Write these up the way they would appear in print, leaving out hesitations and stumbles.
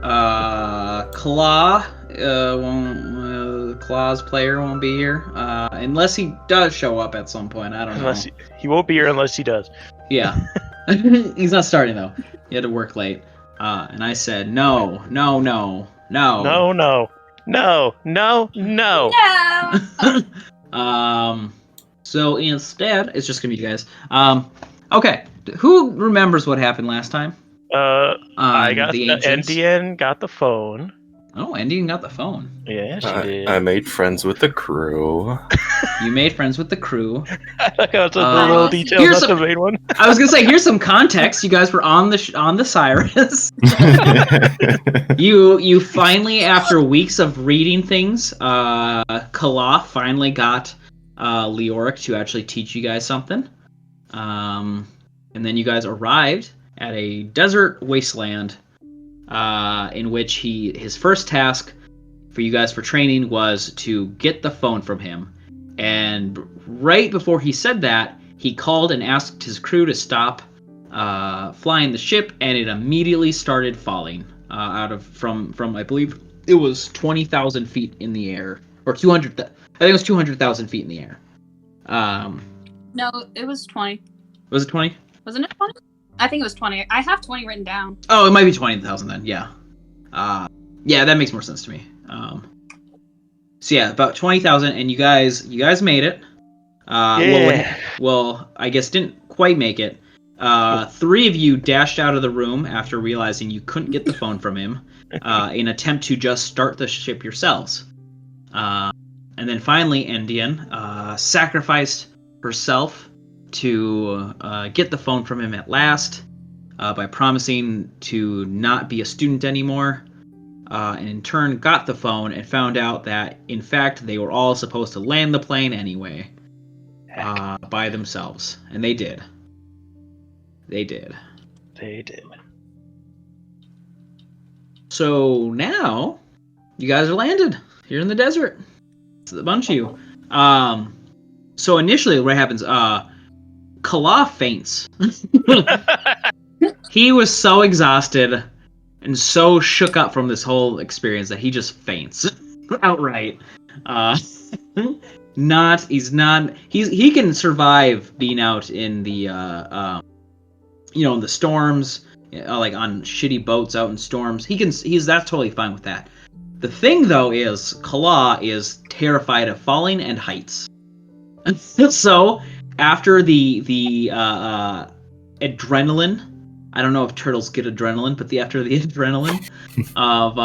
Claw's player won't be here, unless he does show up at some point. I don't know. He won't be here unless he does. Yeah, he's not starting though. He had to work late, and I said no. So instead, it's just gonna be you guys. Okay. Who remembers what happened last time? I got the Endien got the phone. Oh, Endien got the phone. Yeah, she did. I made friends with the crew. You made friends with the crew. I like how it's a little detail. That's the main one. I was gonna say, here's some context. You guys were on the Cyrus. You finally, after weeks of reading things, Kala finally got Leoric to actually teach you guys something. And then you guys arrived at a desert wasteland, in which his first task for you guys for training was to get the phone from him. And right before he said that, he called and asked his crew to stop flying the ship, and it immediately started falling from I believe it was 20,000 feet in the air, or 200. I think it was 200,000 feet in the air. No, it was 20. Was it 20? Wasn't it 20? I think it was 20. I have 20 written down. Oh, it might be 20,000 then. Yeah. Yeah, that makes more sense to me. So yeah, about 20,000, and you guys made it. Well, I guess didn't quite make it. 3 of you dashed out of the room after realizing you couldn't get the phone from him, in an attempt to just start the ship yourselves. And then finally, Endien sacrificed herself to get the phone from him at last, by promising to not be a student anymore, and in turn got the phone and found out that, in fact, they were all supposed to land the plane anyway, by themselves. And they did. They did. So now, you guys are landed here in the desert. It's a bunch of you. So initially, what happens, Kala faints. He was so exhausted and so shook up from this whole experience that he just faints outright. He can survive being out in the in the storms, like on shitty boats out in storms. That's totally fine with that. The thing though is Kala is terrified of falling and heights. So after the adrenaline, I don't know if turtles get adrenaline, but after the adrenaline of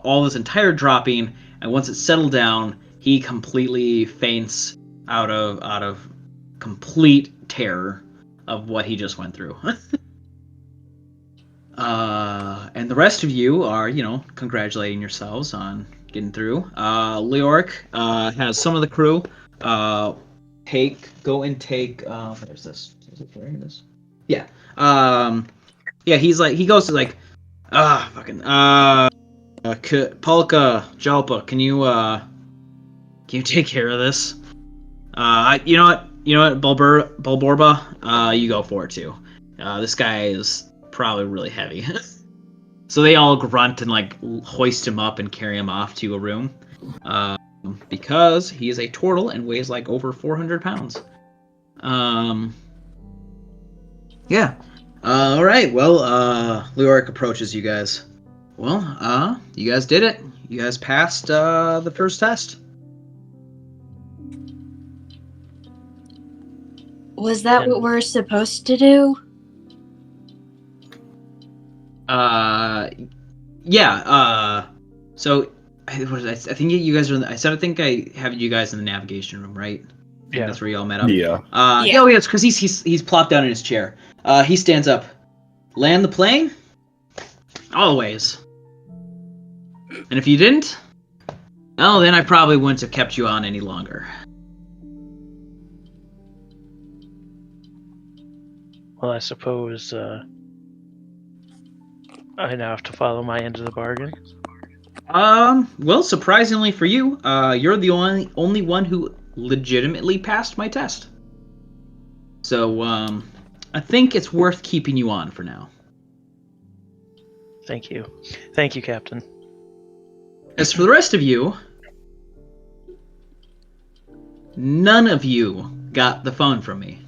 all this entire dropping, and once it's settled down, he completely faints out of complete terror of what he just went through. And the rest of you are, congratulating yourselves on getting through. Leoric has some of the crew go and take. Where's this? Is it where it is? Yeah. Yeah. He goes to Polka Jalpa. Can you take care of this? You know what, Bulborba, you go for it too. This guy is probably really heavy. So they all grunt and hoist him up and carry him off to a room, because he is a turtle and weighs over 400 pounds. Yeah. All right. Well, Leoric approaches you guys. Well, you guys did it. You guys passed the first test. Was that what we're supposed to do? Yeah. So I think you guys are. I think I have you guys in the navigation room, right? Yeah, that's where you all met up. Yeah. Oh yeah, it's because he's plopped down in his chair. He stands up. Land the plane? Always. And if you didn't, well, then I probably wouldn't have kept you on any longer. Well, I suppose I now have to follow my end of the bargain. Well, surprisingly for you, you're the only one who legitimately passed my test. So, I think it's worth keeping you on for now. Thank you. Thank you, Captain. As for the rest of you, none of you got the phone from me.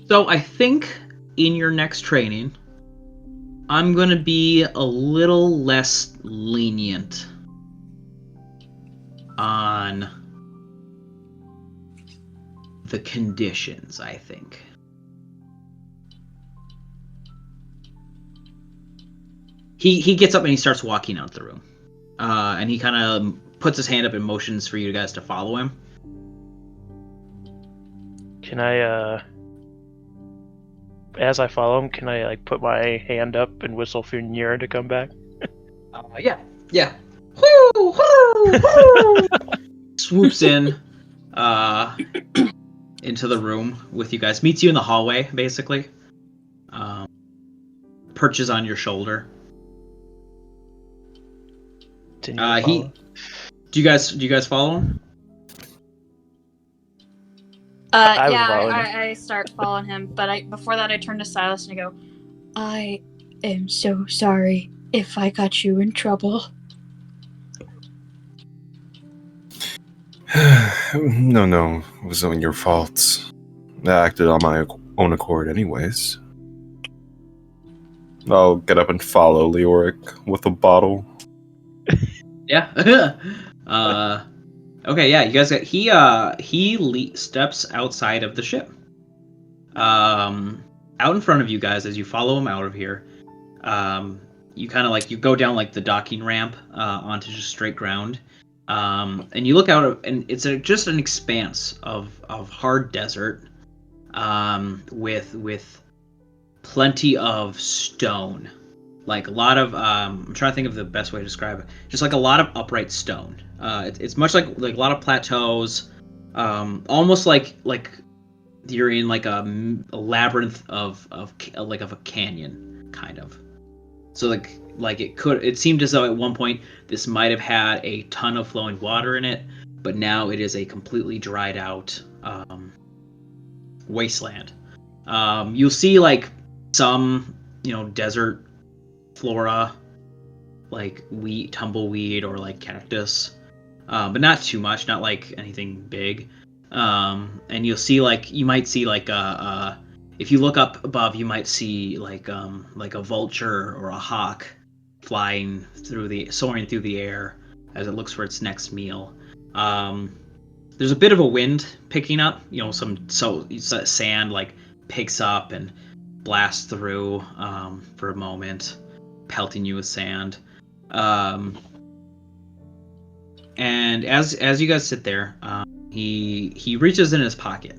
So I think in your next training, I'm going to be a little less lenient on the conditions, I think. He gets up and he starts walking out the room. And he kind of puts his hand up and motions for you guys to follow him. Can I, as I follow him, can I, put my hand up and whistle for Nira to come back? Yeah. Woo! Woo! Woo! Swoops in into the room with you guys. Meets you in the hallway, basically. Perches on your shoulder. Do you guys follow him? I start following him, but before that I turn to Silas and I go, I am so sorry if I got you in trouble. No, it wasn't your fault. I acted on my own accord anyways. I'll get up and follow Leoric with a bottle. Yeah. Okay, yeah, you guys got he steps outside of the ship. Out in front of you guys as you follow him out of here. You kind of you go down the docking ramp onto just straight ground. And you look out and it's just an expanse of hard desert with plenty of stone. A lot of I'm trying to think of the best way to describe it. Just a lot of upright stone. It's much like a lot of plateaus, almost like you're in a labyrinth of a canyon kind of. So it seemed as though at one point this might have had a ton of flowing water in it, but now it is a completely dried out wasteland. You'll see some desert flora, wheat, tumbleweed, or cactus, but not too much, not anything big. And you'll see you might see if you look up above, you might see a vulture or a hawk soaring through the air as it looks for its next meal. There's a bit of a wind picking up, some sand picks up and blasts through for a moment, pelting you with sand. And as you guys sit there, he reaches in his pocket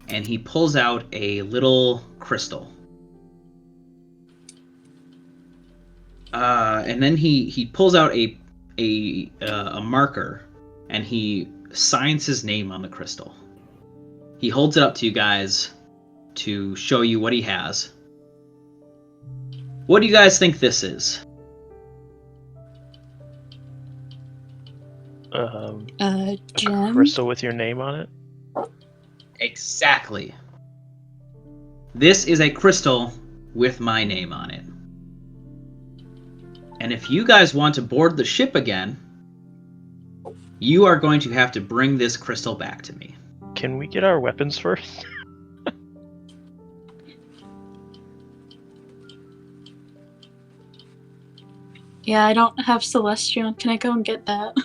and he pulls out a little crystal. And then he pulls out a marker and he signs his name on the crystal. He holds it up to you guys to show you what he has. What do you guys think this is? A Gem? crystal with your name on it? Exactly. This is a crystal with my name on it. And if you guys want to board the ship again, you are going to have to bring this crystal back to me. Can we get our weapons first? yeah, I don't have Celestial. Can I go and get that?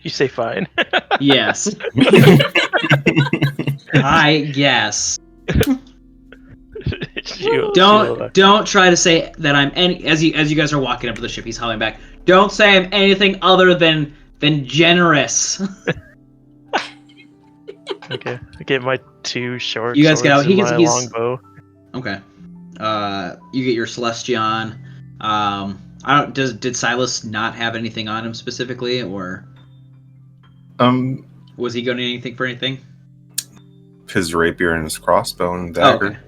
You say fine. Yes. I guess. Don't try to say that I'm any as you guys are walking up to the ship. He's hollering back. Don't say I'm anything other than generous. Okay, I get my two short. You guys get out. He's longbow. Okay. You get your Celestion. Did Silas not have anything on him specifically, or was he going to anything for anything? His rapier and his crossbow and dagger.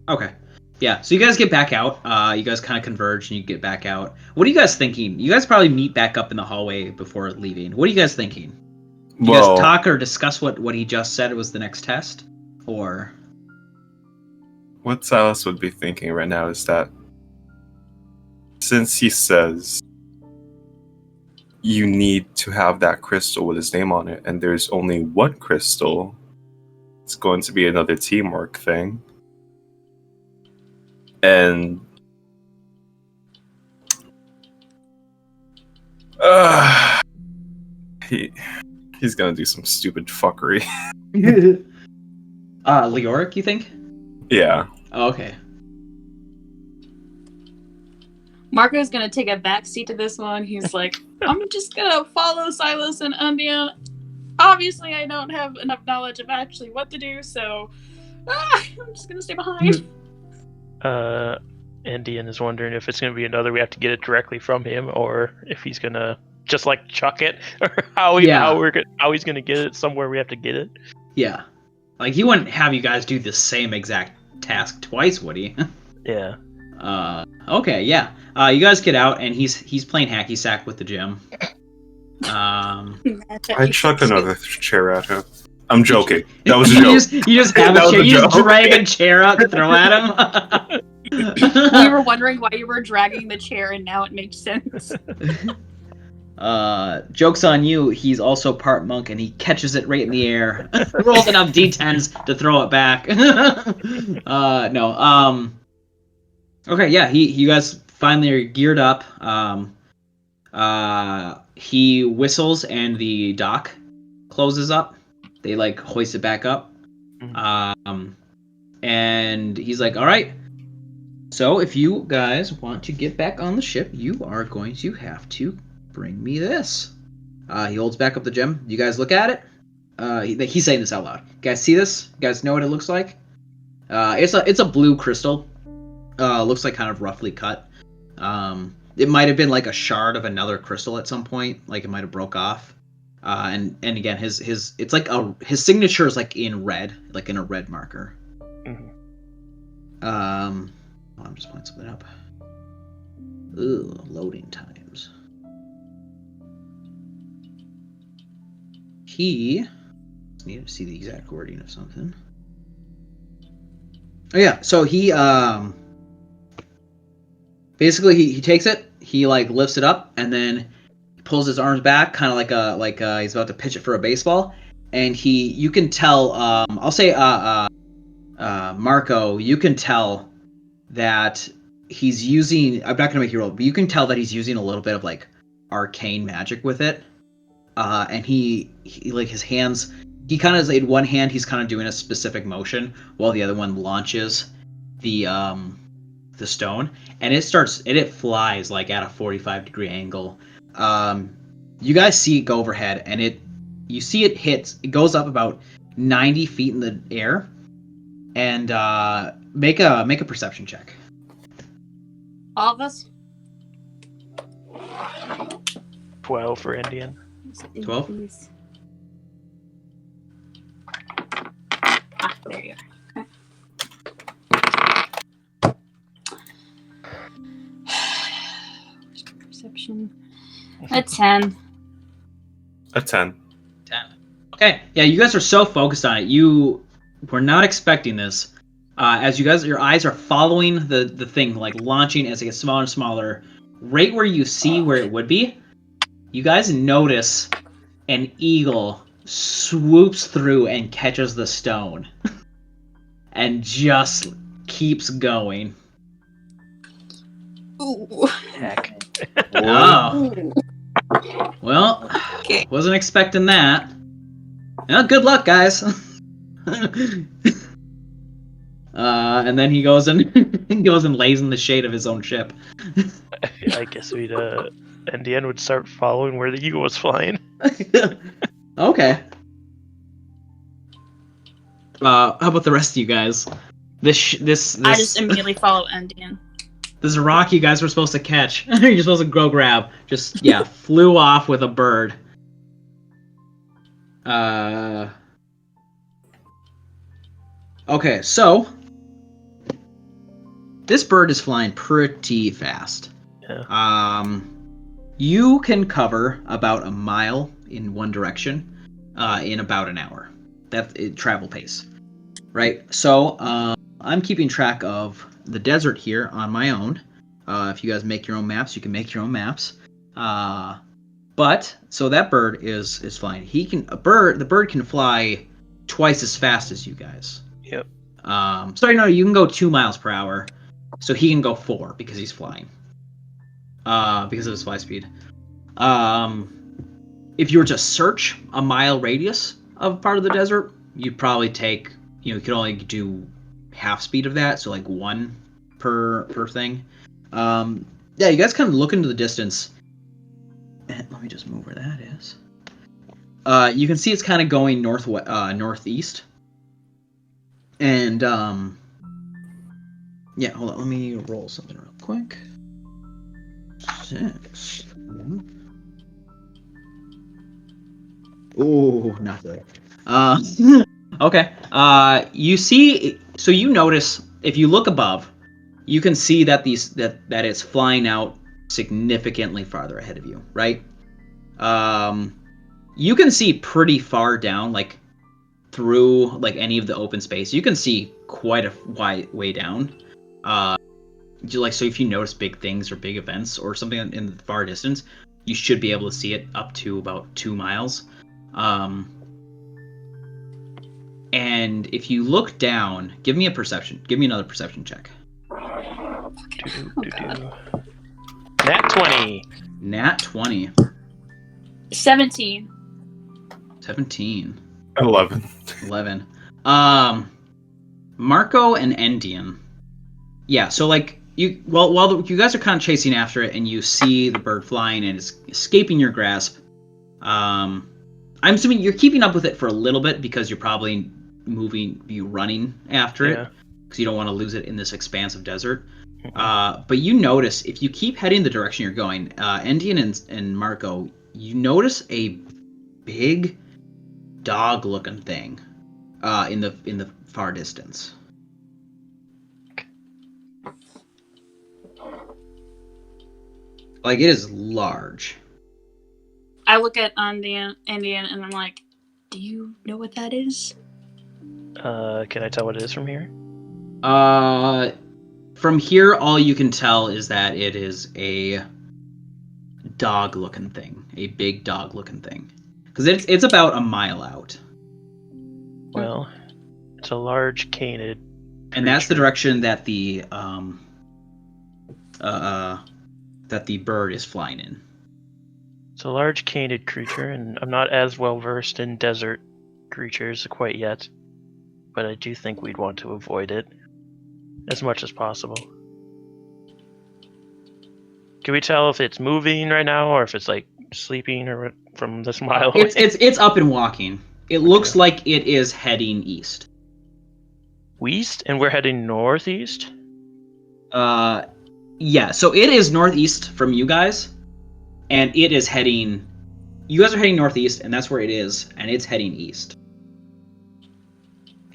Okay. Yeah, so you guys get back out. You guys kind of converge and you get back out. What are you guys thinking? You guys probably meet back up in the hallway before leaving. What are you guys thinking? You guys talk or discuss what he just said was the next test? Or... What Silas would be thinking right now is that since he says you need to have that crystal with his name on it, and there's only one crystal, it's going to be another teamwork thing. And he's gonna do some stupid fuckery. Leoric, you think? Yeah. Oh, okay. Marco's gonna take a backseat to this one. He's like, I'm just gonna follow Silas and Endien. Obviously, I don't have enough knowledge of actually what to do, so I'm just gonna stay behind. Endien is wondering if it's gonna be another we have to get it directly from him, or if he's gonna just like chuck it, or how he's gonna get it somewhere we have to get it. Yeah. Like, he wouldn't have you guys do the same exact task twice, would he? Yeah. Okay, yeah. You guys get out, and he's playing hacky sack with the gym. I chuck another chair at him. I'm joking. That was a joke. You just have a chair. You just drag a chair out to throw at him. We were wondering why you were dragging the chair, and now it makes sense. Joke's on you, he's also part monk and he catches it right in the air. Rolls enough d10s to throw it back. No. Okay, yeah, you guys finally are geared up. He whistles and the dock closes up. They like hoist it back up. And he's like, all right. So if you guys want to get back on the ship, you are going to have to bring me this. He holds back up the gem. You guys look at it. He's saying this out loud. You guys see this? You guys know what it looks like? It's a blue crystal. Looks like kind of roughly cut. It might have been like a shard of another crystal at some point. Like it might have broke off. And again, his it's like his signature is like in red, like in a red marker. I'm just pulling something up. Ooh, loading times. He need to see the exact wording of something. Oh yeah, so he basically he takes it, he like lifts it up, and then pulls his arms back, kind of like he's about to pitch it for a baseball, and you can tell. I'll say Marco, you can tell that he's using. I'm not gonna make you roll, but you can tell that he's using a little bit of like arcane magic with it. And he like his hands, he kind of in one hand he's kind of doing a specific motion while the other one launches the stone, and it flies like at a 45-degree angle. You guys see it go overhead, and it goes up about 90 feet in the air, and make a perception check. All of us? 12 for Endien. 12? There you are. Okay. Perception. A 10. A 10. 10. Okay, yeah, you guys are so focused on it. You were not expecting this. As your eyes are following the thing, like launching as it gets smaller and smaller, right where you see where it would be, you guys notice an eagle swoops through and catches the stone. And just keeps going. Ooh. Heck. Oh. Well, Okay. wasn't expecting that. Well, good luck, guys. And then he goes and lays in the shade of his own ship. I guess Endien would start following where the eagle was flying. Okay. How about the rest of you guys? This I just immediately follow Endien. This rock you guys were supposed to catch. You're supposed to go grab. Just flew off with a bird. Okay, so this bird is flying pretty fast. Yeah. You can cover about a mile in one direction in about an hour. That's travel pace, right? So I'm keeping track of the desert here on my own. If you guys make your own maps, you can make your own maps. But so that bird is flying. The bird can fly twice as fast as you guys. Yep. Sorry, no, you can go 2 miles per hour. So he can go 4 because he's flying. Because of his fly speed. If you were to search a mile radius of part of the desert, you'd probably take, you could only do half speed of that, so like 1 per thing. Yeah, you guys kind of look into the distance. And let me just move where that is. You can see it's kind of going northeast. And yeah, hold on, let me roll something real quick. 6. Oh, not good. Okay. You see, so you notice if you look above, you can see that that it's flying out significantly farther ahead of you, right? You can see pretty far down, like through like any of the open space. You can see quite a wide way down. So if you notice big things or big events or something in the far distance, you should be able to see it up to about 2 miles. And if you look down, give me another perception check. Nat 20. Nat 20. 17. 17. 11. 11. Marco and Endien. Yeah, so like while you guys are kind of chasing after it, and you see the bird flying and it's escaping your grasp. I'm assuming you're keeping up with it for a little bit because you're probably running after it because you don't want to lose it in this expansive desert. But you notice if you keep heading the direction you're going, Endien and Marco, you notice a big dog-looking thing in the far distance. Like, it is large. I look at Endien and I'm like, do you know what that is? Can I tell what it is from here? From here, all you can tell is that it is a dog-looking thing, a big dog-looking thing, because it's about a mile out. Well, it's a large canid creature. And that's the direction that the bird is flying in. It's a large canid creature, and I'm not as well versed in desert creatures quite yet, but I do think we'd want to avoid it as much as possible. Can we tell if it's moving right now, or if it's like sleeping, or from this mile away? It's up and walking. It looks like it is heading east. West, and we're heading northeast? Yeah, so it is northeast from you guys, and it is heading... You guys are heading northeast, and that's where it is, and it's heading east.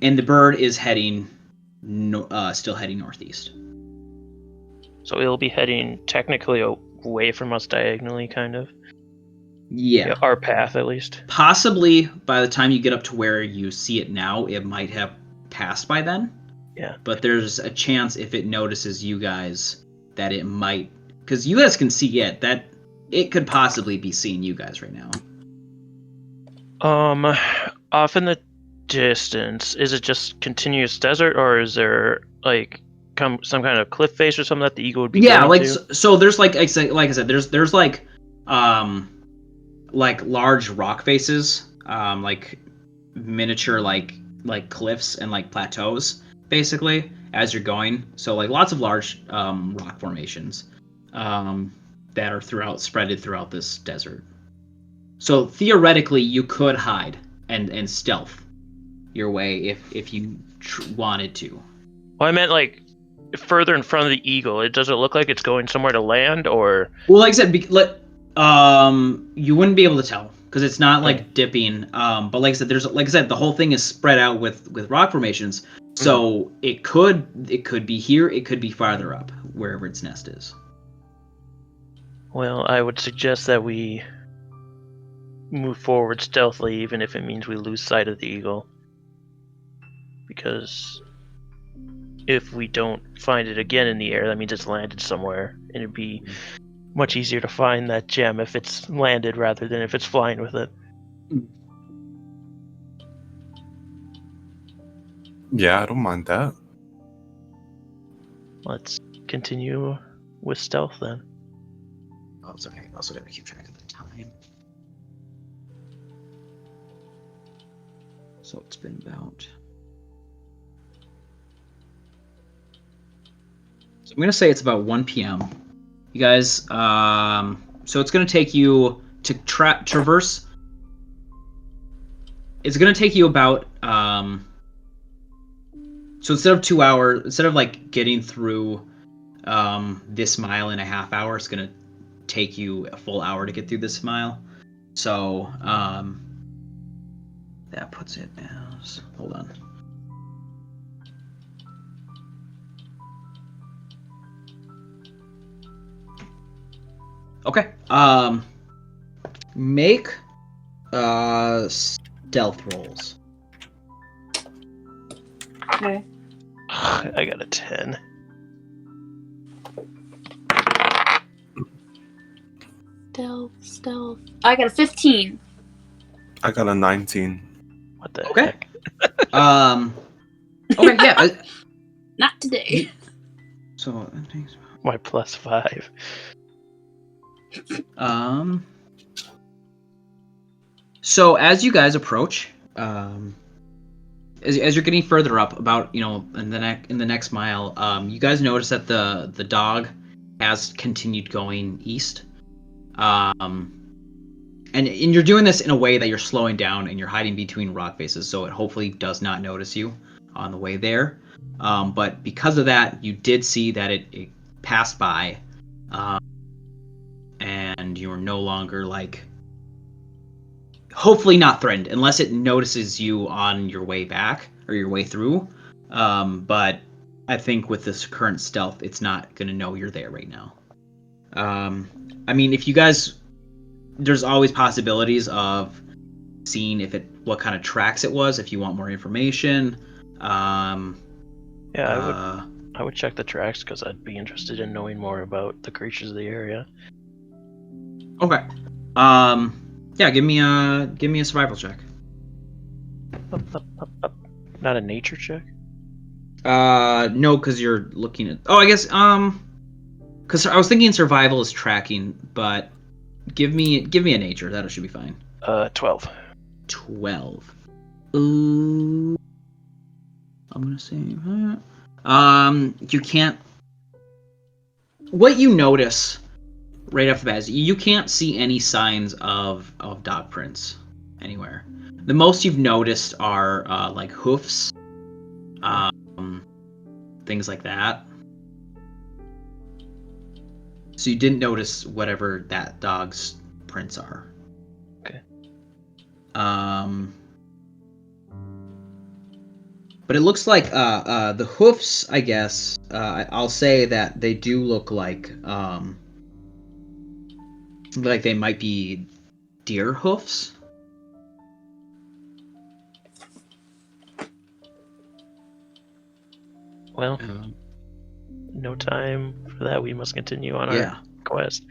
And the bird is heading... still heading northeast. So it'll be heading technically away from us diagonally, kind of? Yeah. Our path, at least. Possibly, by the time you get up to where you see it now, it might have passed by then. Yeah. But there's a chance if it notices you guys that it might... Because you guys can see it, that it could possibly be seeing you guys right now. Off in the distance, is it just continuous desert, or is there, like, some kind of cliff face or something that the eagle would be going to? So there's like I said, there's like large rock faces, like miniature like cliffs and like plateaus basically as you're going. So like lots of large rock formations that are spreaded throughout this desert. So theoretically you could hide and stealth your way if you wanted to. Well, I meant like further in front of the eagle. Does it look like it's going somewhere to land, or? Well, like I said, you wouldn't be able to tell because it's not like dipping. But like I said, the whole thing is spread out with rock formations. So it could be here, it could be farther up, wherever its nest is. Well, I would suggest that we move forward stealthily, even if it means we lose sight of the eagle. Because if we don't find it again in the air, that means it's landed somewhere. And it'd be much easier to find that gem if it's landed rather than if it's flying with it. Yeah, I don't mind that. Let's continue with stealth then. Oh, it's okay. I also got to keep track of the time. So it's been about... So I'm going to say it's about 1 p.m. You guys, so it's going to take you to traverse. It's going to take you about, so instead of 2 hours, instead of like getting through this mile in a half hour, it's going to take you a full hour to get through this mile. So that puts it as, hold on. Okay. Make stealth rolls. Okay. I got a 10. Stealth. I got a 15. I got a 19. What the Okay. heck? Okay, yeah. Not today. So that takes... My +5. So as you guys approach, as you're getting further up, about in the next mile, you guys notice that the dog has continued going east, and you're doing this in a way that you're slowing down and you're hiding between rock faces, so it hopefully does not notice you on the way there. But because of that, you did see that it passed by, and you're no longer hopefully not threatened unless it notices you on your way back or your way through. But I think with this current stealth, it's not going to know you're there right now. I mean, if you guys, there's always possibilities of seeing what kind of tracks it was, if you want more information. Yeah, I would check the tracks because I'd be interested in knowing more about the creatures of the area. Okay. Yeah, give me a survival check. Not a nature check? No, because you're looking at... Oh, I guess, because I was thinking survival is tracking, but give me a nature. That should be fine. 12. 12. Ooh. I'm gonna say that. You can't... What you notice right off the bat is you can't see any signs of dog prints anywhere. The most you've noticed are like hoofs, things like that. So you didn't notice whatever that dog's prints are. Okay. But it looks like the hoofs, I guess, I'll say that they do look like they might be deer hoofs. Well, no time for that. We must continue on our quest.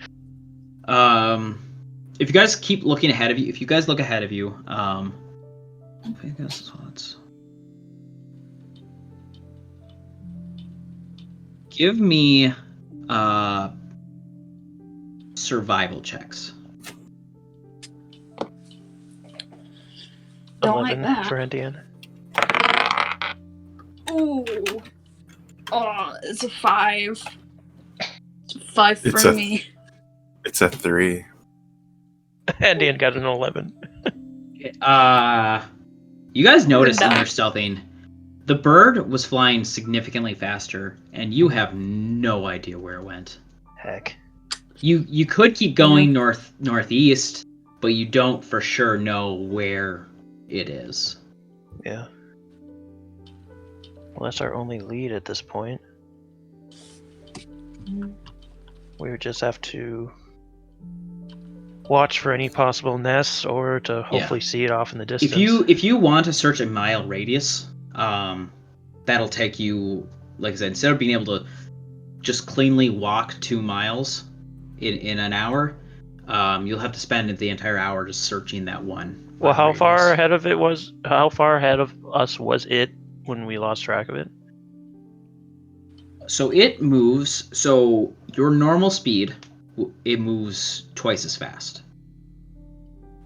If you guys keep looking ahead of you, if you guys look ahead of you, I guess let's give me survival checks. Don't 11 like that. for Endien. Ooh. Oh, it's a 5. It's a 5 It's for a- me. It's a 3. Endien got an 11. You guys notice in done. your stealthing, the bird was flying significantly faster, and you have no idea where it went. Heck. You could keep going northeast, but you don't for sure know where it is. Yeah. Well, that's our only lead at this point. We would just have to watch for any possible nests or to hopefully see it off in the distance. If you want to search a mile radius, that'll take you, like I said, instead of being able to just cleanly walk 2 miles in an hour, you'll have to spend the entire hour just searching that one. Well, how far ahead of us was it when we lost track of it? So it moves. So your normal speed, it moves twice as fast.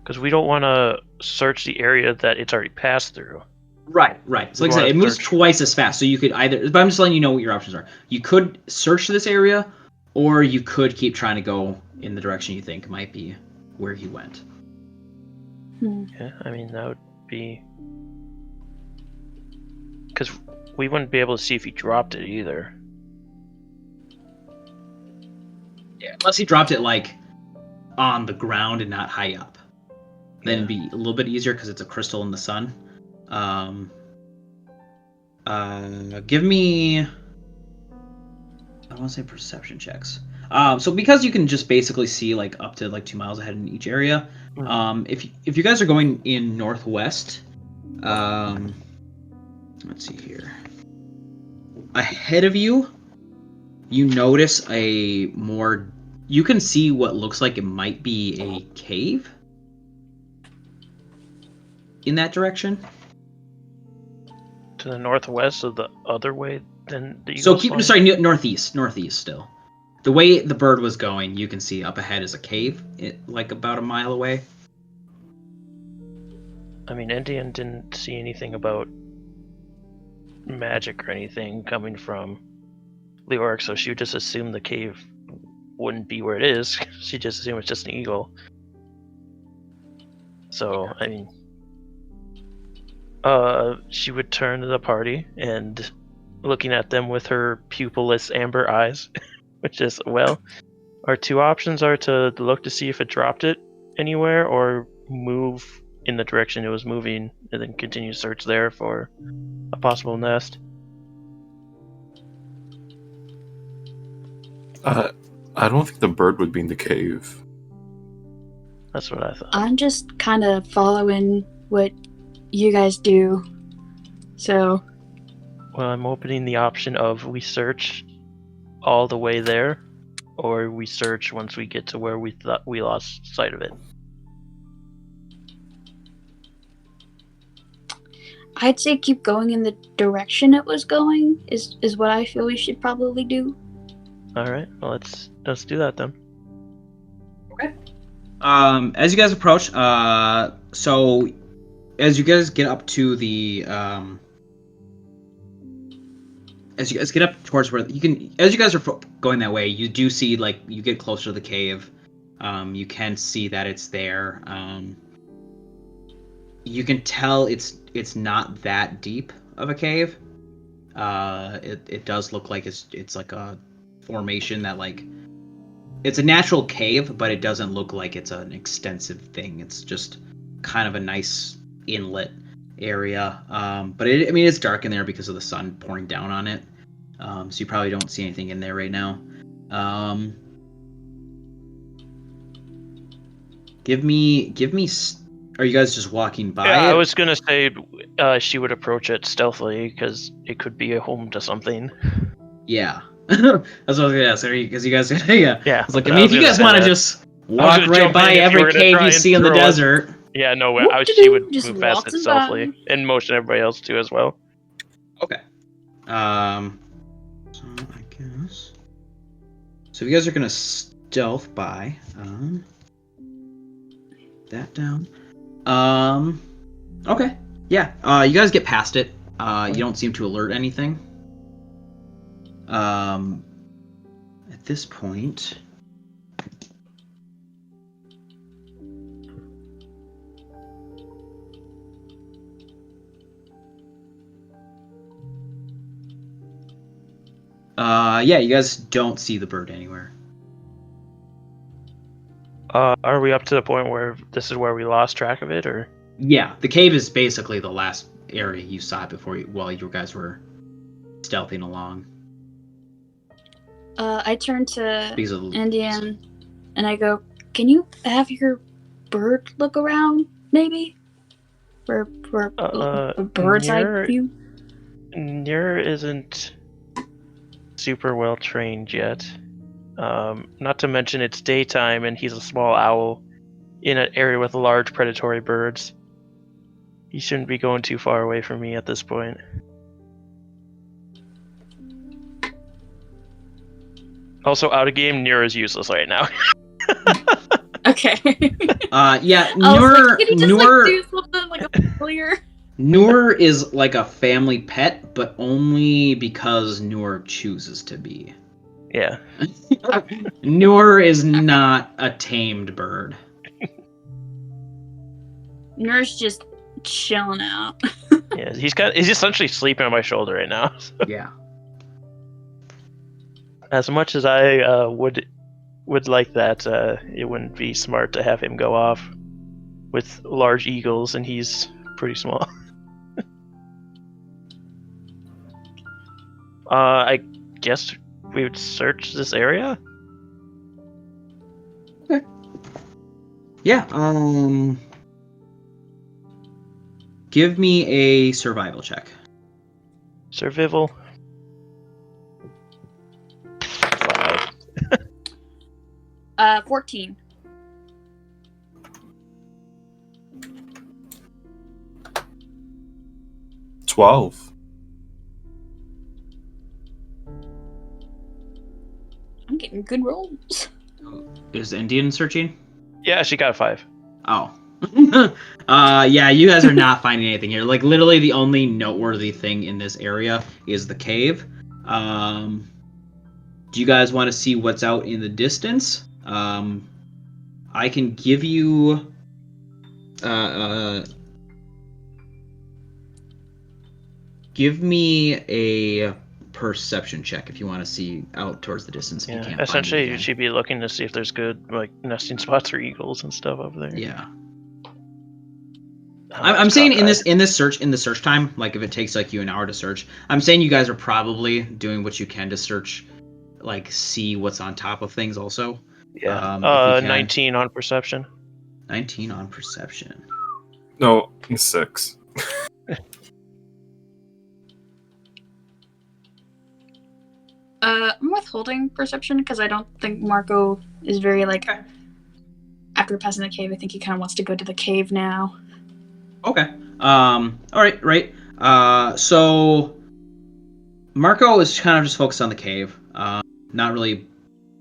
Because we don't want to search the area that it's already passed through. Right. So like I said, it moves twice as fast. So you could either, but I'm just letting you know what your options are. You could search this area, or you could keep trying to go in the direction you think might be where he went. Yeah, I mean, that would be... Because we wouldn't be able to see if he dropped it either. Yeah, unless he dropped it, like, on the ground and not high up. Then it'd be a little bit easier because it's a crystal in the sun. Give me... I want to say perception checks. So because you can just basically see like up to like 2 miles ahead in each area, if you guys are going in northwest, let's see here. Ahead of you, you notice you can see what looks like it might be a cave in that direction. To the northwest of the other way than the So northeast still. The way the bird was going, you can see up ahead is a cave, like about a mile away. I mean, Endien didn't see anything about magic or anything coming from Leoric, so she would just assume the cave wouldn't be where it is. She'd just assume it's just an eagle. So, I mean, she would turn to the party and looking at them with her pupilless amber eyes, which is, well, our two options are to look to see if it dropped it anywhere or move in the direction it was moving and then continue to search there for a possible nest. I don't think the bird would be in the cave. That's what I thought. I'm just kind of following what you guys do. So... Well, I'm opening the option of we search all the way there, or we search once we get to where we thought we lost sight of it. I'd say keep going in the direction it was going is what I feel we should probably do. All right, well let's do that then. Okay. As you guys approach, so as you guys get up to the as you guys get up towards where you can, as you guys are going that way, you do see, like, you get closer to the cave. You can see that it's there. You can tell it's not that deep of a cave. It does look like it's like a formation that, like, it's a natural cave, but it doesn't look like it's an extensive thing. It's just kind of a nice inlet area. But it's dark in there because of the sun pouring down on it. So you probably don't see anything in there right now. Give me. Are you guys just walking by? Yeah, it? I was gonna say she would approach it stealthily because it could be a home to something. Yeah. That's what I was gonna ask. Because you guys, yeah. Yeah. I was like, if you guys want to just walk right by every cave you see in the desert. Yeah, no, she would Just move past it walks stealthily by. and motion everybody else to as well. Okay. So I guess. So if you guys are gonna stealth by, that down. Okay. Yeah. You guys get past it. You don't seem to alert anything. At this point. Yeah, you guys don't see the bird anywhere. Are we up to the point where this is where we lost track of it, or? Yeah, the cave is basically the last area you saw before while you guys were stealthing along. I turn to Because of Endien and I go, "Can you have your bird look around, maybe? For a bird's eye view?" Nier isn't super well trained yet. Not to mention it's daytime and he's a small owl in an area with large predatory birds. He shouldn't be going too far away from me at this point. Also, out of game, Nier is useless right now. Okay. Yeah, I was Noor, like, can you just do something like a failure? Noor is like a family pet, but only because Noor chooses to be. Yeah. Noor is not a tamed bird. Nurse just chilling out. Yeah, he's essentially sleeping on my shoulder right now. So. Yeah. As much as I would like that, it wouldn't be smart to have him go off with large eagles, and he's pretty small. I guess we would search this area. Okay. Yeah. Give me a survival check. Survival. 5. 14. $12. I'm getting good rolls. Is Endien searching? Yeah, she got a 5. Oh. Yeah, you guys are not finding anything here. Like, literally the only noteworthy thing in this area is the cave. Do you guys want to see what's out in the distance? I can give you... give me a perception check if you want to see out towards the distance. If you can't essentially, find you should be looking to see if there's good like nesting spots for eagles and stuff over there. Yeah. I'm saying in the search time, like if it takes like you an hour to search, I'm saying you guys are probably doing what you can to search, like see what's on top of things also. Yeah. 19 on perception. 19 on perception. No, 6. I'm withholding perception because I don't think Marco is very like. After passing the cave, I think he kind of wants to go to the cave now. Okay. All right. Right. So Marco is kind of just focused on the cave. Not really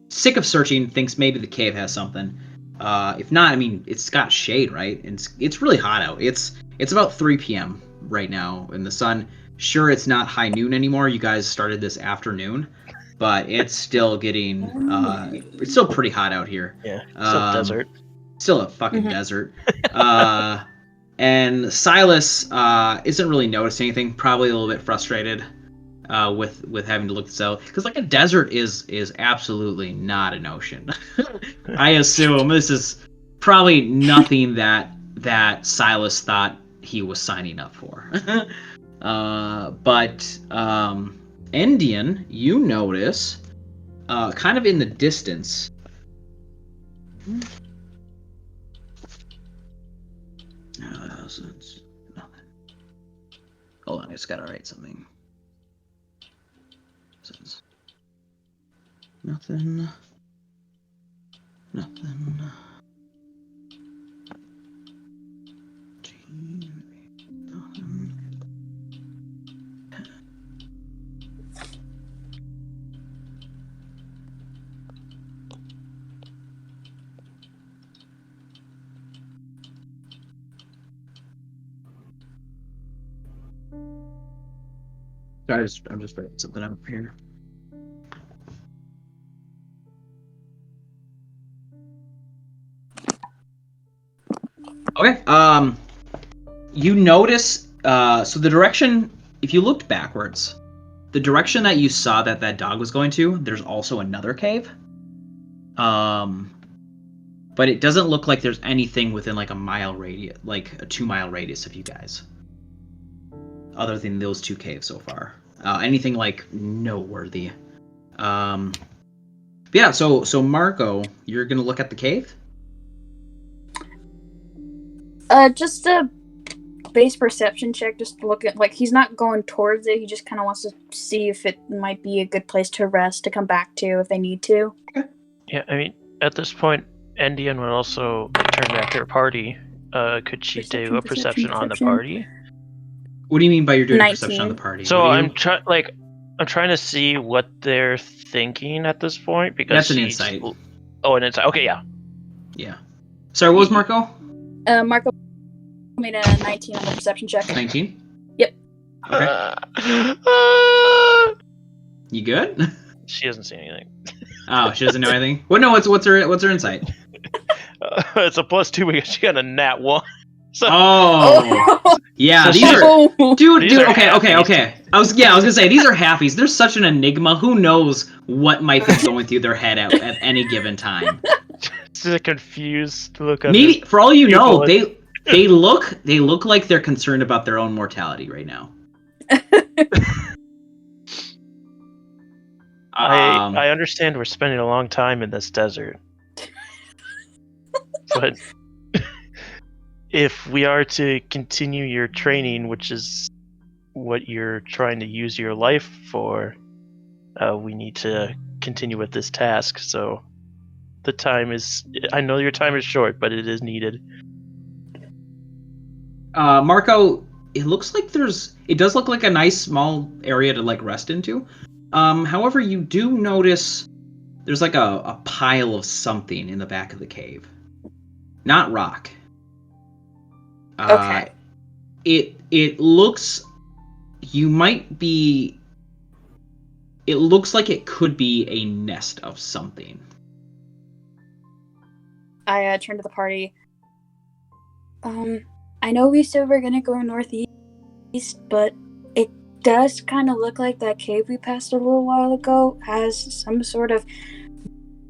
sick of searching. Thinks maybe the cave has something. If not, I mean, it's got shade, right? And it's really hot out. It's about 3 p.m. right now in the sun. Sure, it's not high noon anymore. You guys started this afternoon, but it's still getting. It's still pretty hot out here. Yeah. Still desert. Still a fucking desert. And Silas isn't really noticing anything. Probably a little bit frustrated with having to look this out, because like a desert is absolutely not an ocean. I assume this is probably nothing that Silas thought he was signing up for. But Endien, you notice kind of in the distance. Nothing. Hold on, I just gotta write something. Nothing. I'm just writing something up here. Okay. You notice. So the direction, if you looked backwards, the direction that you saw that dog was going to, there's also another cave. But it doesn't look like there's anything within like a mile radius, like a 2 mile radius of you guys, other than those 2 caves so far. anything like noteworthy. Yeah. So Marco, you're gonna look at the cave. Just a base perception check. Just look at, like, he's not going towards it. He just kind of wants to see if it might be a good place to rest, to come back to if they need to. Yeah, I mean, at this point, Endien would also turn back to her party. Could she do a perception on the party? What do you mean by you're doing 19. perception on the party? So What do you- I'm trying to see what they're thinking at this point because That's an she's- insight. Oh, an insight. Okay, yeah. Yeah. Sorry, what was Marco? Marco made a 19 on the perception check. 19. Yep. Okay. You good? She hasn't seen anything. Oh, she doesn't know anything. Well, no. What's her insight? It's a +2 because she got a nat 1. So, Oh, yeah. So These she's- are dude. these are Okay. halfies. I was gonna say these are halfies. They're such an enigma. Who knows what might be going through their head at any given time? it's a confused look on Maybe for all you know, people. they look like they're concerned about their own mortality right now. I understand we're spending a long time in this desert. But if we are to continue your training, which is what you're trying to use your life for, we need to continue with this task. So the time is... I know your time is short, but it is needed. Marco, it looks like it does look like a nice small area to like rest into. However, you do notice there's like a pile of something in the back of the cave. Not rock. Okay. It looks... You might be... It looks like it could be a nest of something. I turn to the party. I know we said we're gonna go northeast, but it does kind of look like that cave we passed a little while ago has some sort of...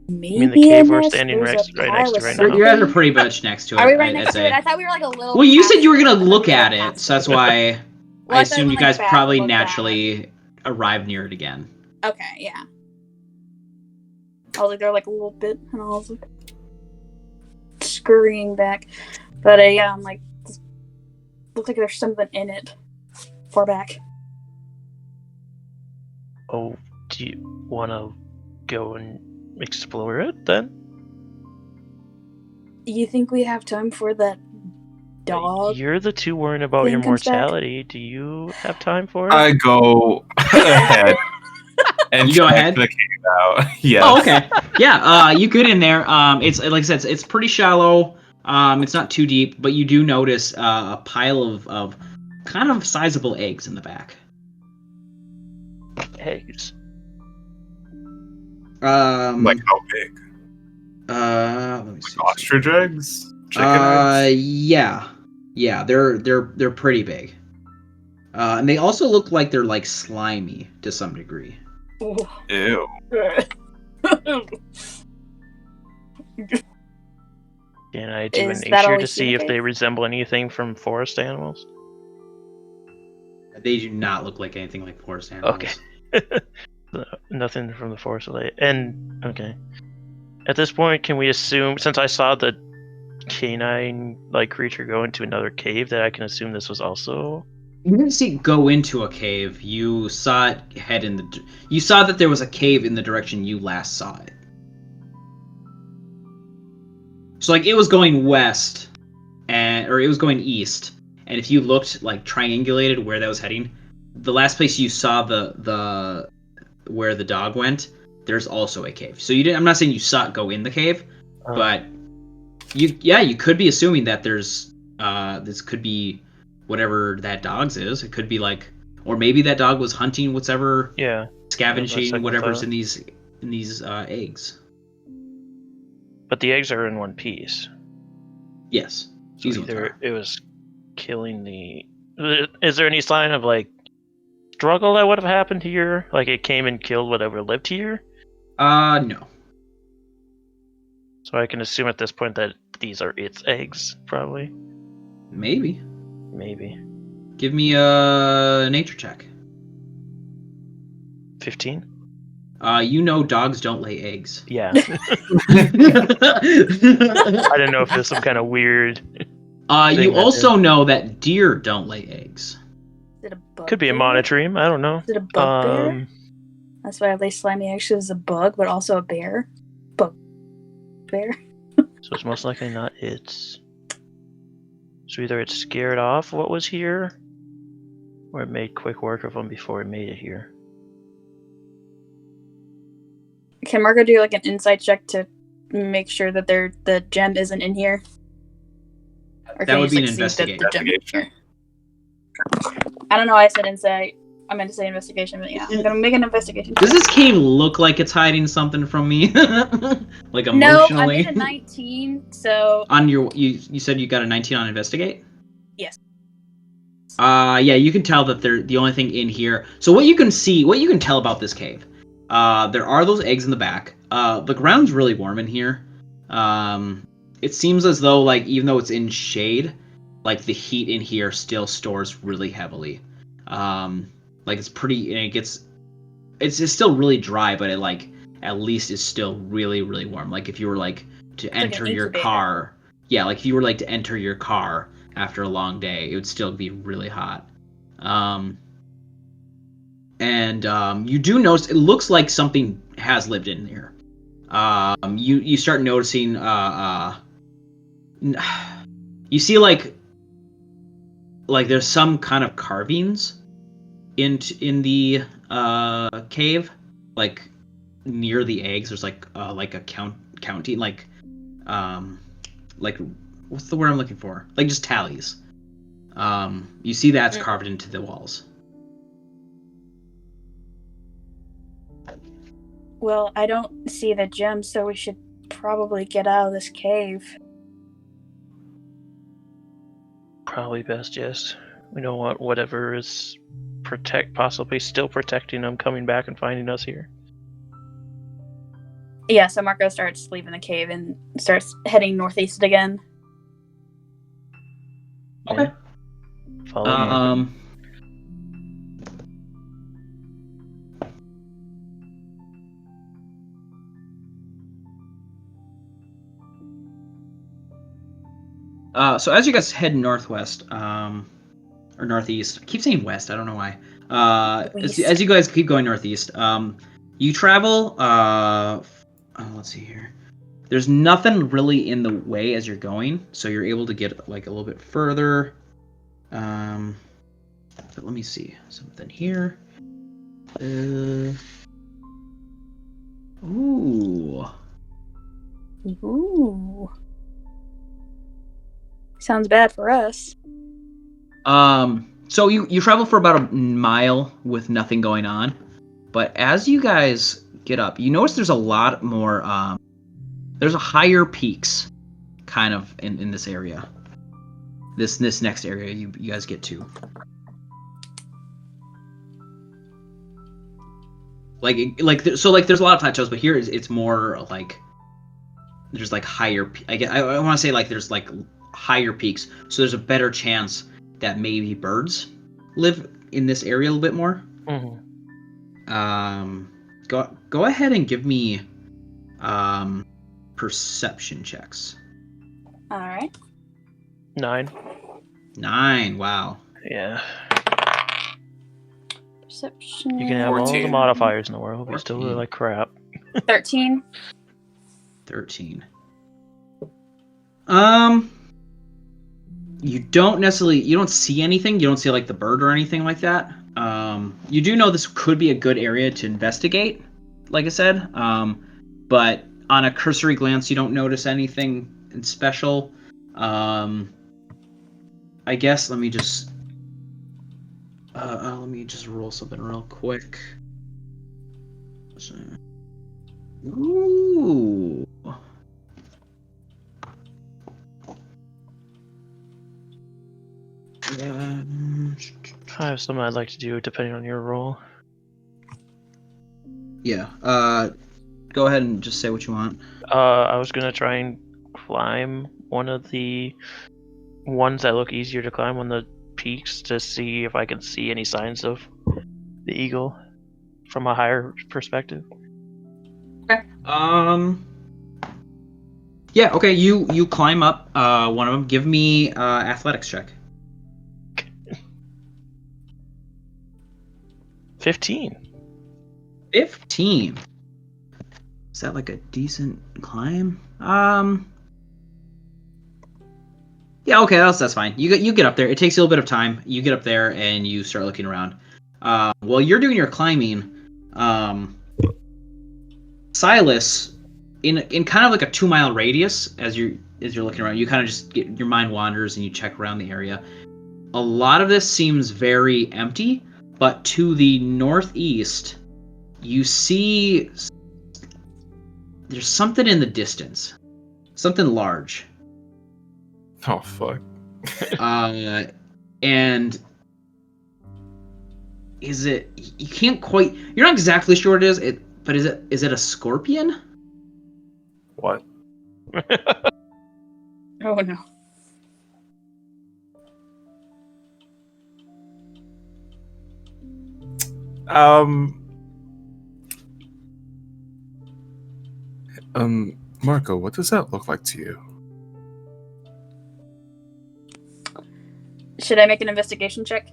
Maybe mean the cave we're nest? standing There's right a next pile to of right now? You guys are something. pretty much next to it. Are we right I'd next to say. it? I thought we were like a little... Well, you said you were past gonna it. I thought look we were at it, past so that's it. why Well, I I thought assumed we you went guys back, probably looked at it. naturally arrived near it again. Okay, yeah. I was like, they're like a little bit, and I was like scurrying back. But yeah, I'm like, looks like there's something in it. Far back. Oh, do you want to go and explore it then? You think we have time for that dog? You're the two worrying about your thing comes back? mortality. Do you have time for it? I go ahead and You go check ahead? the cave out. Yes. Oh, okay. Yeah, you get in there. It's like I said, it's pretty shallow. It's not too deep, but you do notice a pile of kind of sizable eggs in the back. Eggs. Like how big? Let me see. Like ostrich eggs? Chicken eggs? Yeah, they're pretty big. And they also look like they're like slimy to some degree. Ew. Can I do Is a that all nature we to see see in if the they cave? resemble anything from forest animals? They do not look like anything like forest animals. Okay. Nothing from the forest. And, okay. At this point, can we assume, since I saw the canine-like creature go into another cave, that I can assume this was also... You didn't see it go into a cave. You saw it head in the... You saw that there was a cave in the direction you last saw it. So, like, it was going west, or it was going east, and if you looked, like, triangulated where that was heading, the last place you saw the where the dog went, there's also a cave. So you didn't... I'm not saying you saw it go in the cave, but you could be assuming that there's... this could be whatever that dog's is. It could be, like... Or maybe that dog was hunting whatever... Yeah. Scavenging second whatever's thought. in these eggs. But the eggs are in one piece. Yes. So These ones either are. it was killing the... Is there any sign of, like, struggle that would have happened here? Like, it came and killed whatever lived here? No. So I can assume at this point that these are its eggs, probably. Maybe. Maybe. Give me a nature check. 15? You know dogs don't lay eggs. Yeah. I didn't know if there's some kind of weird. You that also know that deer don't lay eggs. Is it a bug? Could be a monotremes. I don't know. Is it a bugbear? That's why they slimy actually is a bug, but also a bear. Bear. So it's most likely not it. So either it scared off what was here, or it made quick work of them before it made it here. Can Marco do like an insight check to make sure that the gem isn't in here? Or That would be an see that investigation. the gem is here? I don't know why I said insight. I meant to say investigation, but yeah, I'm gonna make an investigation. Does this cave look like it's hiding something from me? Like No, I emotionally? made a 19, so On your, you said you got a 19 on investigate? yes. Yeah, you can tell that they're the only thing in here. So what you can tell about this cave, there are those eggs in the back. The ground's really warm in here. It seems as though, like, even though it's in shade, like the heat in here still stores really heavily. Like it's pretty, and it's still really dry, but it like at least is still really, really warm. Like if you were like to enter your car, yeah, like if you were like to enter your car after a long day, it would still be really hot. You do notice it looks like something has lived in here. You start noticing you see like there's some kind of carvings in the cave, like near the eggs. There's like a counting like what's the word I'm looking for? Like just tallies. You see that's carved into the walls. Well, I don't see the gem, so we should probably get out of this cave. Probably best, yes. We don't want whatever is possibly still protecting them coming back and finding us here. Yeah, so Marco starts leaving the cave and starts heading northeast again. Okay. Follow Marco. So as you guys head northwest, or northeast, I keep saying west, I don't know why. As you guys keep going northeast, you travel, let's see here. There's nothing really in the way as you're going, so you're able to get like a little bit further. But let me see, something here. Ooh. Sounds bad for us. So you travel for about a mile with nothing going on, but as you guys get up, you notice there's a lot more, there's a higher peaks kind of in this area. This next area you guys get to. So there's a lot of plateaus, but here it's more like there's like higher. I want to say like there's like higher peaks, so there's a better chance that maybe birds live in this area a little bit more. Go ahead and give me perception checks. All right. 9. Wow. Yeah. Perception. You can have all the 14. modifiers in the world, but you still 14. look like crap. 13. 13. You don't see anything. You don't see like the bird or anything like that. You do know this could be a good area to investigate, like I said. But on a cursory glance, you don't notice anything special. I guess let me just roll something real quick. Ooh. I have something I'd like to do depending on your role. Yeah. Go ahead and just say what you want. I was gonna try and climb one of the ones that look easier to climb on the peaks to see if I can see any signs of the eagle. from a higher perspective. Okay. Yeah. Okay. You climb up. One of them. Give me athletics check. 15. 15. Is that like a decent climb? Yeah, okay, that's fine. You get up there. It takes a little bit of time. You get up there and you start looking around. While you're doing your climbing, Silas, in kind of like a 2-mile radius, as you're looking around, you kind of just get your mind wanders and you check around the area. A lot of this seems very empty, but to the northeast, you see there's something in the distance, something large. Oh fuck. And is it? You can't quite. You're not exactly sure what it is. But is it a scorpion? What? Oh no. Marco, what does that look like to you? Should I make an investigation check?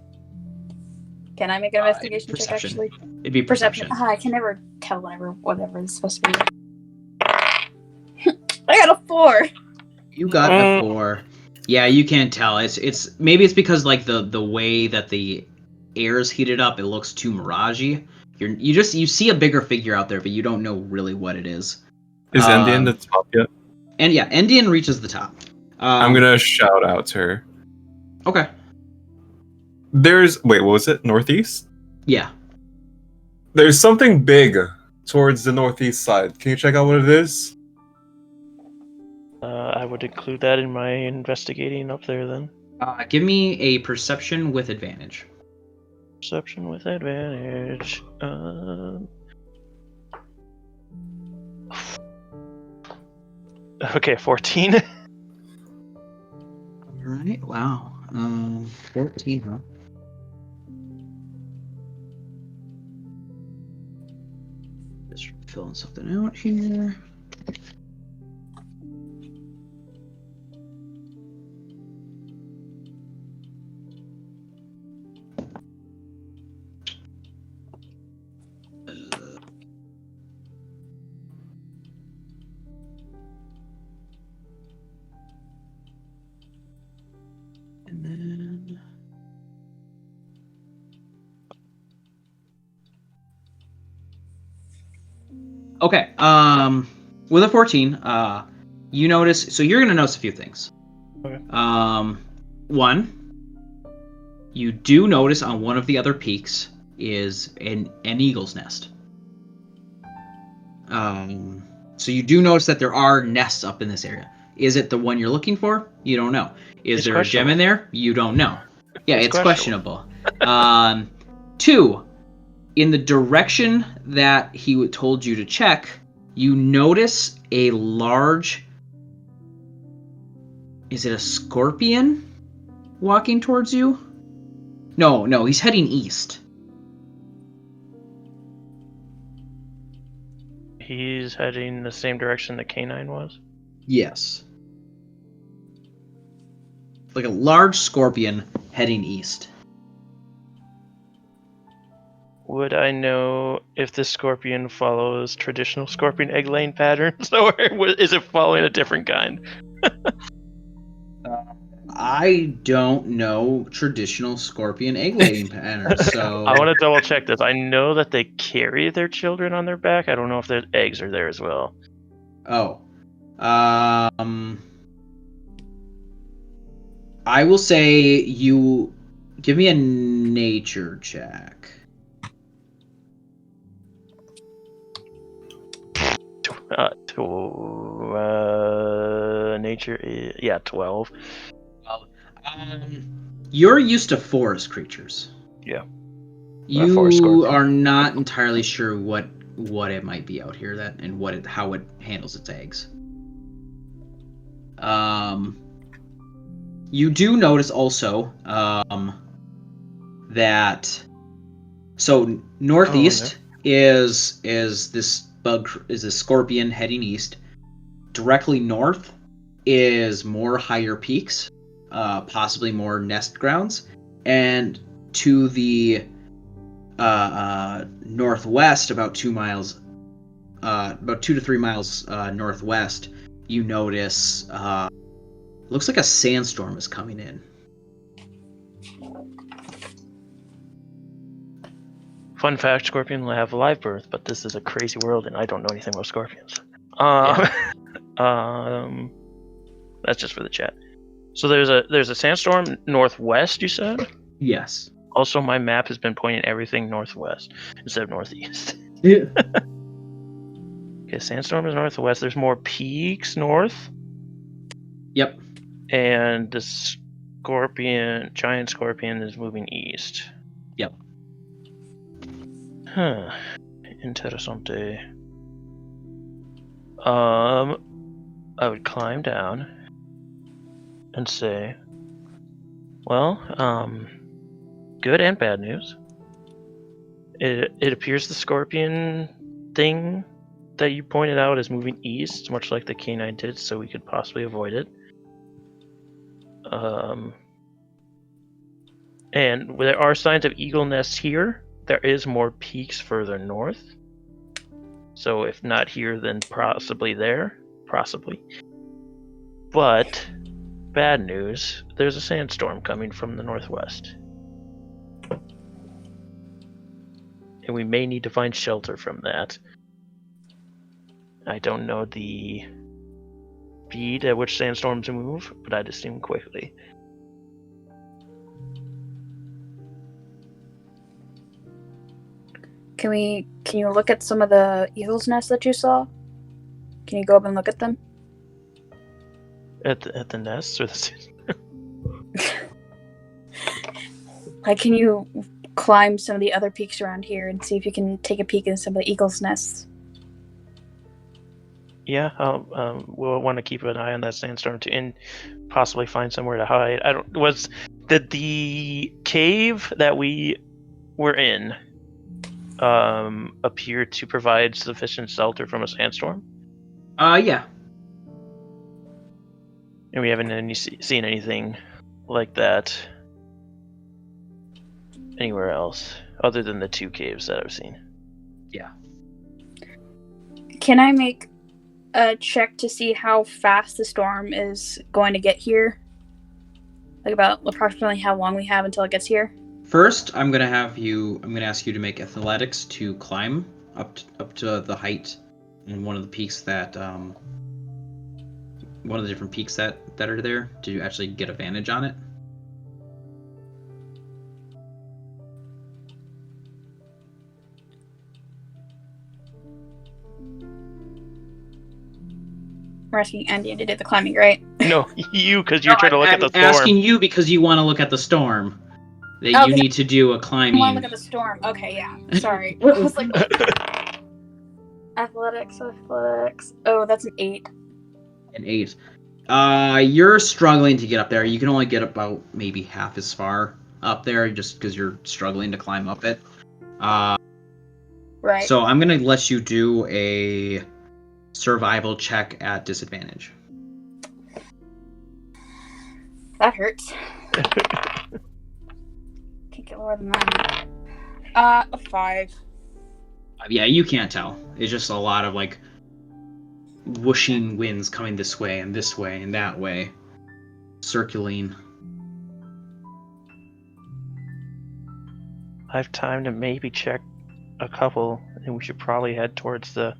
Can I make an investigation check, perception. actually? It'd be perception. I can never tell whatever it's supposed to be. I got a 4! You got a 4. Yeah, you can't tell. It's maybe it's because like the way that the air is heated up, it looks too miragey. You see a bigger figure out there, but you don't know really what it is. Is Endien the top yet? And yeah, Endien reaches the top. I'm gonna shout out to her. Okay. Wait, what was it? Northeast? Yeah. There's something big towards the northeast side. Can you check out what it is? I would include that in my investigating up there then. Give me a perception with advantage. Perception with advantage. Okay, 14. Alright, wow. 14, huh? Just filling something out here. And then okay, with a 14, you notice, so you're gonna notice a few things. Okay. One, you do notice on one of the other peaks is an eagle's nest. So you do notice that there are nests up in this area. Is it the one you're looking for? You don't know. Is there a gem in there? You don't know. Yeah, it's questionable. 2, in the direction that he told you to check, you notice a large... Is it a scorpion walking towards you? No, he's heading east. He's heading the same direction the canine was? Yes. Like a large scorpion heading east. Would I know if this scorpion follows traditional scorpion egg laying patterns, or is it following a different kind? I don't know traditional scorpion egg laying patterns, so I want to double check this. I know that they carry their children on their back. I don't know if their eggs are there as well. Oh. I will say you give me a nature check. Nature, yeah, 12. You're used to forest creatures. Yeah. You are not entirely sure what it might be out here how it handles its eggs. You do notice also that so northeast is this scorpion heading east. Directly north is more higher peaks, possibly more nest grounds, and to the northwest, about 2 miles, about 2 to 3 miles northwest, you notice looks like a sandstorm is coming in. Fun fact, scorpion will have a live birth, but this is a crazy world and I don't know anything about scorpions. That's just for the chat. So there's a sandstorm northwest, you said? Yes. Also, my map has been pointing everything northwest instead of northeast. Yeah. Okay, sandstorm is northwest. There's more peaks north. Yep. And the giant scorpion is moving east. Yep. Huh. Interessante. I would climb down and say, well, good and bad news. It appears the scorpion thing that you pointed out is moving east, much like the canine did, so we could possibly avoid it. And there are signs of eagle nests here. There is more peaks further north. So if not here, then possibly there. Possibly. But, bad news, there's a sandstorm coming from the northwest. And we may need to find shelter from that. I don't know the speed at which sandstorms move, but I'd assume quickly. Can you look at some of the eagle's nests that you saw? Can you go up and look at them? At the nests or the Like, can you climb some of the other peaks around here and see if you can take a peek at some of the eagle's nests? Yeah, we'll want to keep an eye on that sandstorm too, and possibly find somewhere to hide. Did the cave that we were in appear to provide sufficient shelter from a sandstorm? Yeah. And we haven't seen anything like that anywhere else, other than the 2 caves that I've seen. Yeah. Can I make a check to see how fast the storm is going to get here? Like about approximately how long we have until it gets here? First, I'm gonna ask you to make athletics to climb up to the height in one of the peaks that one of the different peaks that are there to actually get advantage on it. We're asking Endien to do the climbing, right? No, you, because you're trying to look at the storm. I'm asking you because you want to look at the storm. That you need to do a climbing. I want to look at the storm. Okay, yeah. Sorry. I was like, athletics. Oh, that's an 8. An 8. You're struggling to get up there. You can only get about maybe half as far up there just because you're struggling to climb up it. Right. So I'm gonna let you do a survival check at disadvantage. That hurts. Can't get lower than that. A 5. Yeah, you can't tell. It's just a lot of like whooshing winds coming this way and that way, circling. I have time to maybe check a couple, and we should probably head towards the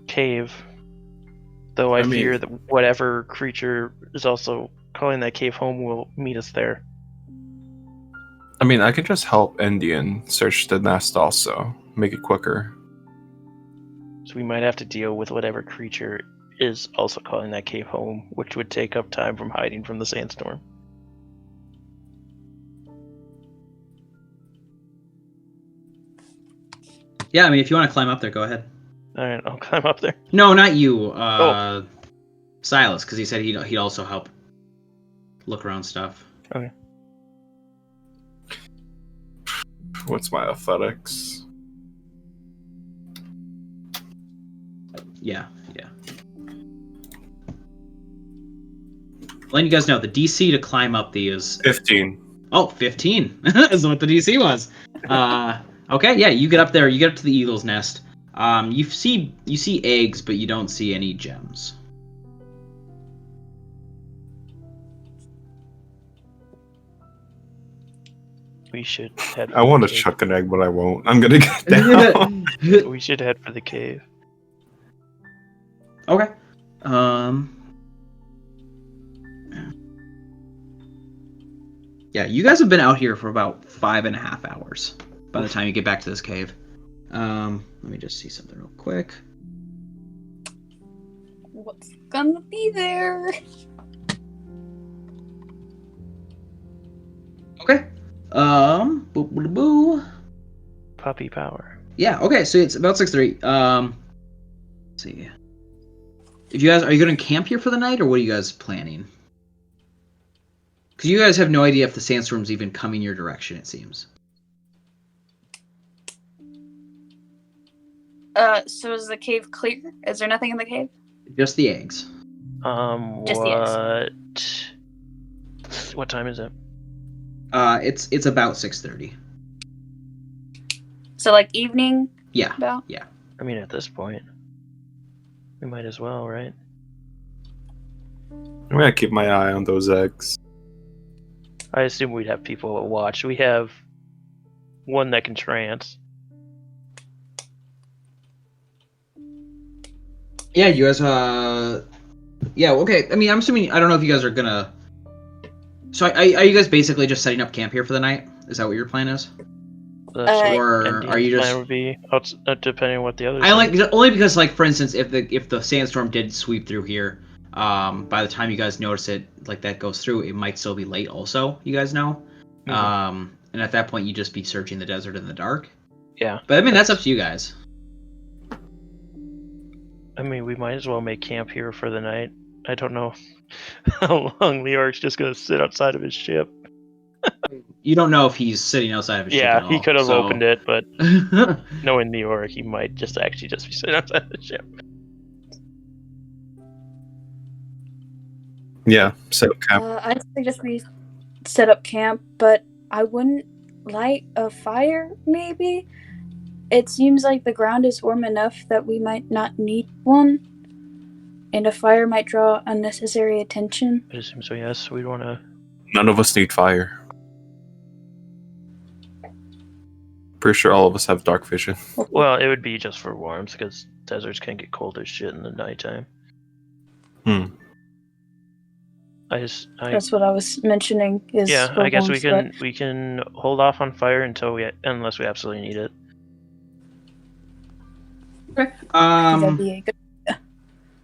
cave. Though I fear that whatever creature is also calling that cave home will meet us there. I mean, I could just help Endien search the nest also. Make it quicker. So we might have to deal with whatever creature is also calling that cave home, which would take up time from hiding from the sandstorm. Yeah, I mean, if you want to climb up there, go ahead. Alright, I'll climb up there. No, not you. Silas, because he said he'd also help look around stuff. Okay. What's my athletics? Yeah. Letting you guys know, the DC to climb up the is 15. Oh, 15 is what the DC was. Okay, yeah, you get up there. You get up to the eagle's nest. You see eggs, but you don't see any gems. We should head. I want to chuck an egg, but I won't. I'm gonna get down. We should head for the cave. Okay. Yeah, you guys have been out here for about 5.5 hours by the time you get back to this cave. Let me just see something real quick. What's gonna be there? Okay. Boo. Puppy power. Yeah, okay, so it's about 6:30. Let's see. If you guys, are you going to camp here for the night, or what are you guys planning? Because you guys have no idea if the sandstorm's even coming your direction, it seems. So is the cave clear? Is there nothing in the cave? Just the eggs. Just the eggs. What time is it? It's about 6:30. So like evening? Yeah. About? Yeah. I mean, at this point, we might as well, right? I'm gonna keep my eye on those eggs. I assume we'd have people that watch. We have one that can trance. Yeah, you guys, yeah, okay. I mean, I'm assuming, I don't know if you guys are gonna... So are you guys basically just setting up camp here for the night? Is that what your plan is? Or are you just... Plan would be, depending on what the others only because, like, for instance, if the sandstorm did sweep through here, by the time you guys notice it, like, that goes through, it might still be late also, you guys know? Mm-hmm. And at that point, you'd just be searching the desert in the dark. Yeah. But, I mean, that's up to you guys. I mean, we might as well make camp here for the night. I don't know how long Leoric's just going to sit outside of his ship. You don't know if he's sitting outside of his ship at all. Yeah, he could have so... opened it, but knowing Leoric, he might just be sitting outside the ship. Yeah, set up camp. I'd suggest we set up camp, but I wouldn't light a fire, maybe? It seems like the ground is warm enough that we might not need one, and a fire might draw unnecessary attention. I assume so, yes. We want to... None of us need fire. Pretty sure all of us have dark vision. Well, it would be just for warmth, because deserts can get cold as shit in the nighttime. That's what I was mentioning. Yeah, I guess we can hold off on fire unless we absolutely need it. Okay. That'd be a good...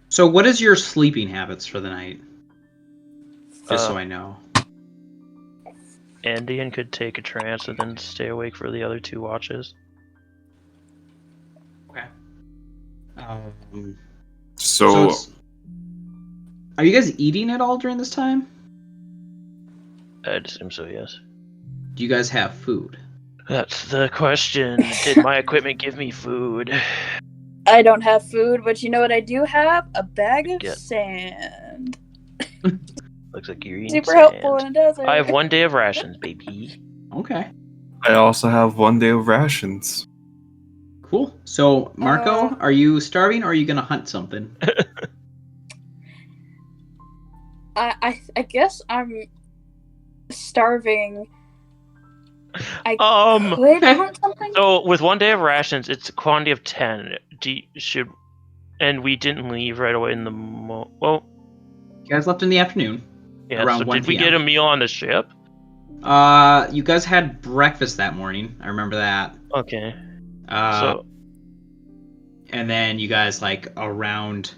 So what is your sleeping habits for the night? Just so I know. Endien could take a trance and then stay awake for the other 2 watches. Okay. So are you guys eating at all during this time? I'd assume so, yes. Do you guys have food? That's the question. Did my equipment give me food? I don't have food, but you know what I do have? A bag of sand. Looks like you're eating Super sand. helpful in a desert. I have 1 day of rations, baby. Okay. I also have 1 day of rations. Cool. So, Marco, are you starving or are you going to hunt something? I guess I'm starving. I could hunt something? So, with 1 day of rations, it's a quantity of 10. And we didn't leave right away in the... Well... You guys left in the afternoon. Yeah, around so 1 did we PM. get a meal on the ship? You guys had breakfast that morning. I remember that. Okay. And then you guys, like, around,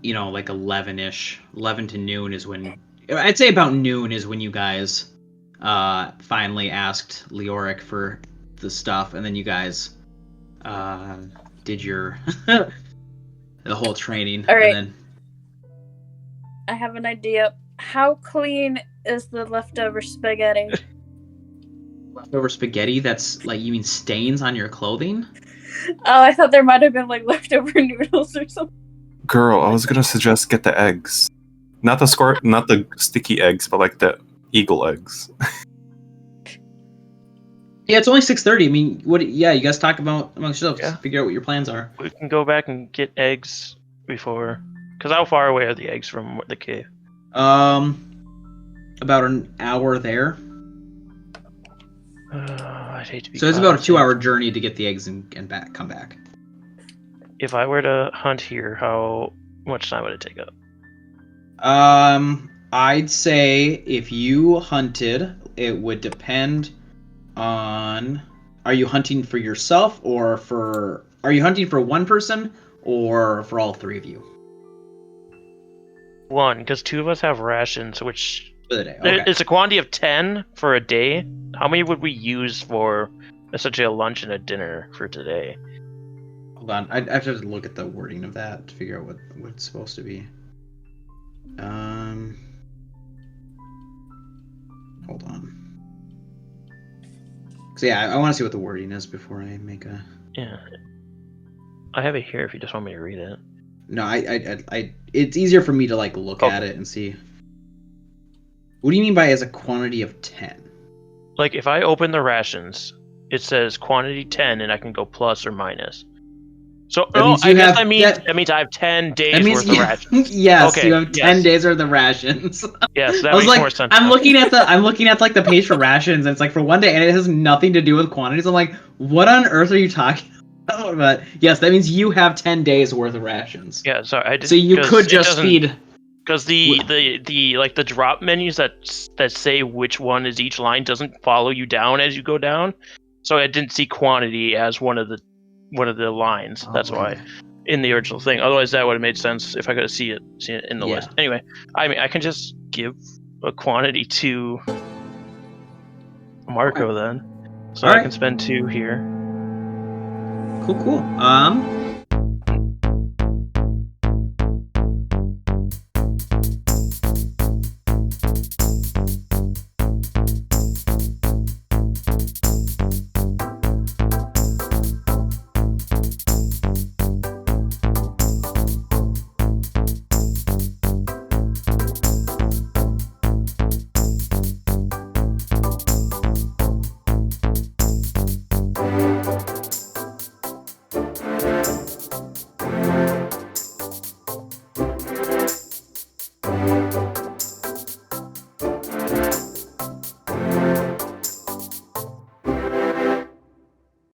like 11-ish. 11 to noon is when... I'd say about noon is when you guys finally asked Leoric for the stuff. And then you guys did your... the whole training. All right. And then... I have an idea. How clean is the leftover spaghetti? leftover spaghetti that's like, you mean stains on your clothing? Oh, I thought there might have been like leftover noodles or something. Girl, I was gonna suggest get the eggs. Not the sticky eggs, but like the eagle eggs. Yeah, it's only 6:30. I mean, what? Yeah, you guys talk about amongst yourselves. Yeah. Figure out what your plans are. We can go back and get eggs before. Because how far away are the eggs from the cave? About an hour there. I'd hate to be. So it's about a 2-hour journey to get the eggs and come back. If I were to hunt here, how much time would it take up? I'd say if you hunted, it would depend on. Are you hunting for yourself or for? Are you hunting for one person or for all three of you? One, because 2 of us have rations, which For the day. Okay. it's a quantity of 10 for a day. How many would we use for essentially a lunch and a dinner for today? Hold on. I have to look at the wording of that to figure out what it's supposed to be. Hold on. So yeah, I want to see what the wording is before I make a. Yeah. I have it here if you just want me to read it. No, I it's easier for me to like look at it and see. What do you mean by as a quantity of 10? Like if I open the rations, it says quantity 10 and I can go plus or minus. So That means you have- that means I have 10 days worth of rations. Yes, Okay, you have 10 yes. days worth of rations. Yes, that I was makes like, more sense. I'm now. looking at like the page for rations, and it's like for one day, and it has nothing to do with quantities. I'm like, what on earth are you talking about? But yes, that means you have 10 days worth of rations. Yeah, sorry. I did, So you could just feed. Because the like the drop menus that say which one is each line doesn't follow you down as you go down. So I didn't see quantity as one of the lines. That's why in the original thing. Otherwise, that would have made sense if I could have seen it in the Yeah. list. Anyway, I mean, I can just give a quantity to Marco then, so All I right. can spend 2 here. Cool.